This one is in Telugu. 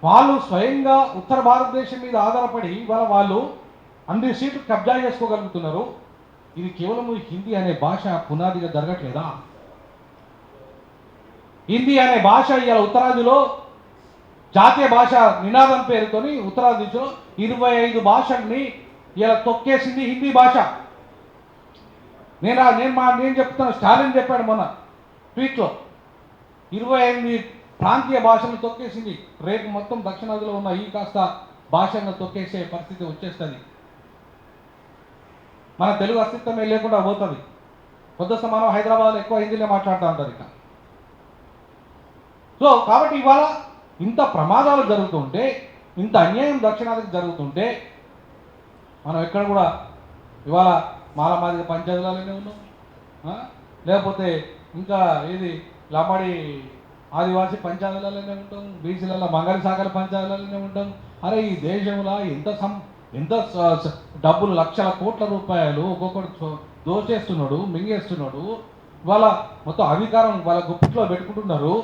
వాళ్ళు స్వయంగా ఉత్తర భారతదేశం మీద ఆధారపడి వాళ్ళు అన్ని సీట్లు కబ్జా చేసుకోగలుగుతున్నారు. ఇది కేవలం హిందీ అనే భాష పునాదిగా జరగట్లేదా? హిందీ అనే భాష ఇవాళ ఉత్తరాదిలో జాతీయ భాష నినాదం పేరుతోని ఉత్తరాదిలో 25 భాషల్ని ఇలా తొక్కేసింది హిందీ భాష. నేను చెప్తాను, స్టాలిన్ చెప్పాడు మొన్న ట్వీట్లో, 28 ప్రాంతీయ భాషలను తొక్కేసింది. రేపు మొత్తం దక్షిణాదిలో ఉన్న ఈ కాస్త భాషలను తొక్కేసే పరిస్థితి వచ్చేస్తుంది. మన తెలుగు అస్తిత్వమే లేకుండా పోతుంది. కొద్ది మనం హైదరాబాద్లో ఎక్కువ హిందీలో మాట్లాడుతూ ఉంటారు ఇక. సో కాబట్టి ఇవాళ ఇంత ప్రమాదాలు జరుగుతుంటే, ఇంత అన్యాయం దక్షిణాదికి జరుగుతుంటే, మనం ఎక్కడ కూడా ఇవాళ మాలమాదిగ పంచాయతీలలోనే ఉన్నాం, లేకపోతే ఇంకా ఏది లమ్మడి ఆదివాసీ పంచాయతీలలోనే ఉంటాం, బీసీలలో మంగళ శాఖల పంచాయతీలలోనే ఉంటాం. అరే ఈ దేశంలో ఎంత డబ్బులు, లక్షల కోట్ల రూపాయలు ఒక్కొక్కడు దోచేస్తున్నాడు, మింగేస్తున్నాడు. ఇవాళ మొత్తం అధికారం వాళ్ళ గుప్పిట్లో పెట్టుకుంటున్నారు.